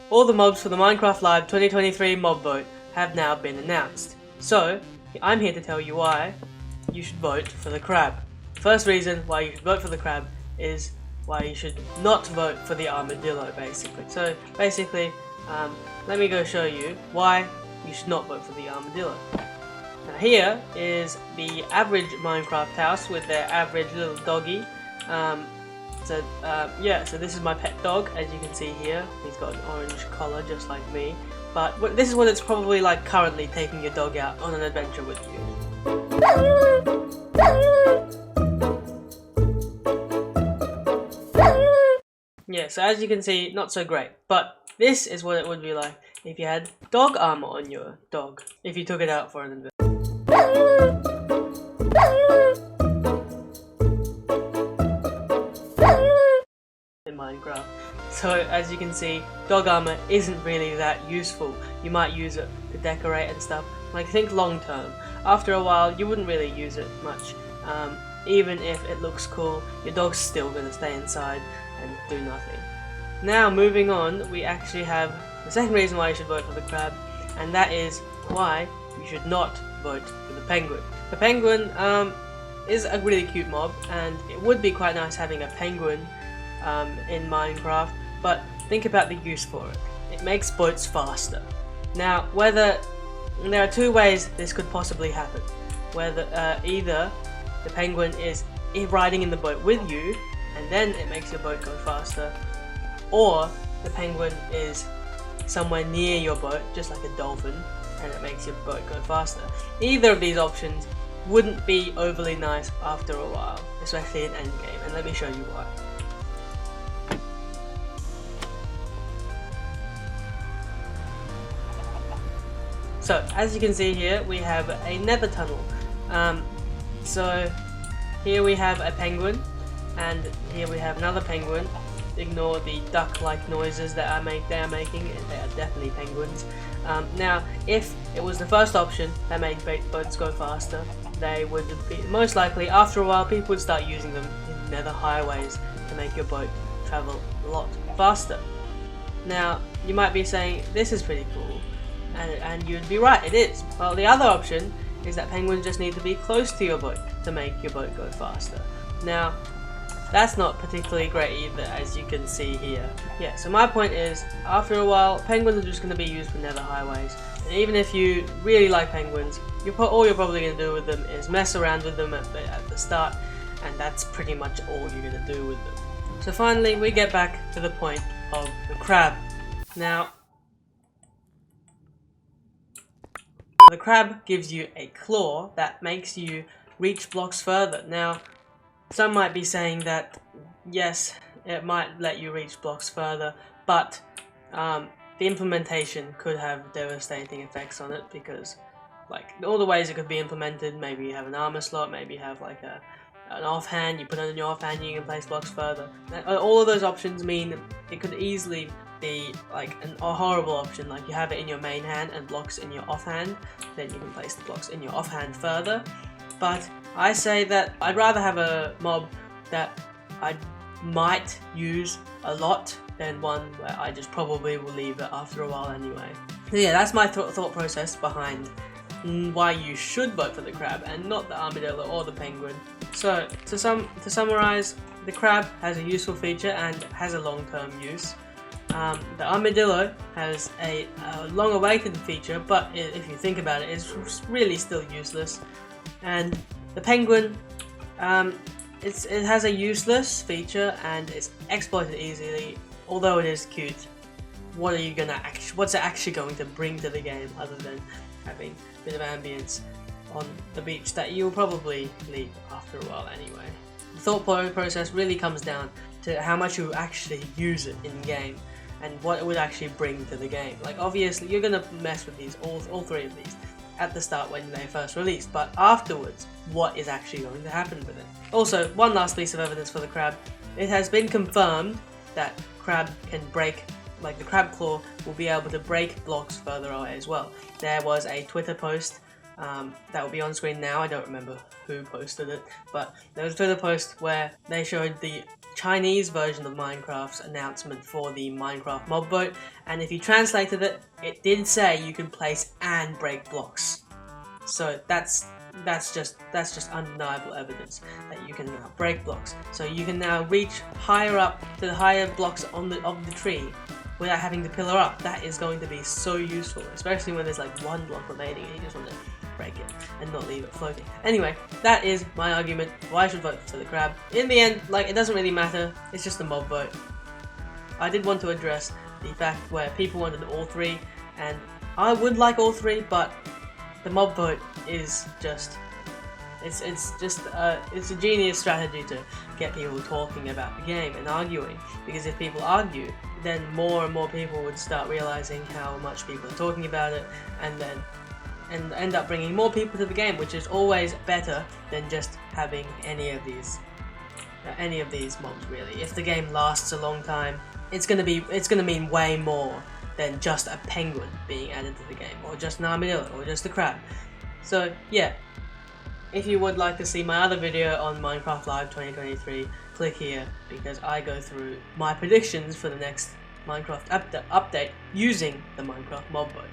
all the mobs for the MinecraftLive 2023 mob vote have now been announced. So, I'm here to tell you why you should vote for the crab. First reason why you should vote for the crab is why you should not vote for the armadillo, basically. So, basically, let me go show you why you should not vote for the armadillo. Now here is the average Minecraft house with their average little doggy. So this is my pet dog, as you can see here. He's got an orange collar just like me. But this is what it's probably like currently, taking your dog out on an adventure with you. Yeah, so as you can see, not so great. But this is what it would be like if you had dog armor on your dog, if you took it out for an adventure. In Minecraft. So as you can see, dog armor isn't really that useful. You might use it to decorate and stuff. Like, think long term. After a while, you wouldn't really use it much. Even if it looks cool, your dog's still gonna stay inside and do nothing. Now moving on, we actually have the second reason why you should vote for the crab, and that is why you should not vote for the penguin. The penguin is a really cute mob, and it would be quite nice having a penguin in Minecraft, but think about the use for it. It makes boats faster. Now, there are two ways this could possibly happen. Whether either the penguin is riding in the boat with you, and then it makes your boat go faster, or the penguin is somewhere near your boat, just like a dolphin, and it makes your boat go faster. Either of these options wouldn't be overly nice after a while, especially in endgame, and let me show you why. So, as you can see here, we have a nether tunnel. So, here we have a penguin, and here we have another penguin. Ignore the duck-like noises that they are making, they are definitely penguins. Now, if it was the first option that made boats go faster, they would be, most likely, after a while, people would start using them in nether highways to make your boat travel a lot faster. Now, you might be saying, this is pretty cool. And you'd be right, it is. Well, the other option is that penguins just need to be close to your boat to make your boat go faster. Now, that's not particularly great either, as you can see here. Yeah, so my point is, after a while, penguins are just going to be used for nether highways. And even if you really like penguins, all you're probably going to do with them is mess around with them at the start, and that's pretty much all you're going to do with them. So finally, we get back to the point of the crab. Now, the crab gives you a claw that makes you reach blocks further. Now, some might be saying that, yes, it might let you reach blocks further, but the implementation could have devastating effects on it, because, like, all the ways it could be implemented, maybe you have an armor slot, maybe you have like an offhand, you put it on your offhand, you can place blocks further. All of those options mean it could easily be like a horrible option, like you have it in your main hand and blocks in your offhand, then you can place the blocks in your offhand further. But I say that I'd rather have a mob that I might use a lot than one where I just probably will leave it after a while anyway. So yeah, that's my thought process behind why you should vote for the crab and not the armadillo or the penguin. So to summarize, the crab has a useful feature and has a long-term use. The armadillo has a long-awaited feature, but if you think about it, it's really still useless. And the penguin, it has a useless feature and it's exploited easily. Although it is cute, what's it actually going to bring to the game other than having a bit of ambience on the beach that you'll probably leave after a while anyway? The thought process really comes down to how much you actually use it in game and what it would actually bring to the game. Like, obviously you're gonna mess with these, all three of these, at the start when they first released, but afterwards, what is actually going to happen with it? Also, one last piece of evidence for the crab. It has been confirmed that crab can break, like the crab claw will be able to break blocks further away as well. There was a Twitter post that will be on screen now. I don't remember who posted it, but there was a Twitter post where they showed the Chinese version of Minecraft's announcement for the Minecraft mob vote, and if you translated it, it did say you can place and break blocks. So that's just undeniable evidence that you can now break blocks. So you can now reach higher up to the higher blocks of the tree without having to pillar up. That is going to be so useful, especially when there's like one block remaining and you just want to break it and not leave it floating. Anyway, that is my argument why I should vote for the crab. In the end, like, it doesn't really matter, it's just a mob vote. I did want to address the fact where people wanted all three, and I would like all three, but the mob vote is just it's a genius strategy to get people talking about the game and arguing, because if people argue, then more and more people would start realizing how much people are talking about it, and end up bringing more people to the game, which is always better than just having any of these mobs. Really, if the game lasts a long time, it's gonna mean way more than just a penguin being added to the game, or just an armadillo, or just a crab. So yeah, if you would like to see my other video on Minecraft Live 2023, click here, because I go through my predictions for the next Minecraft update using the Minecraft mob vote.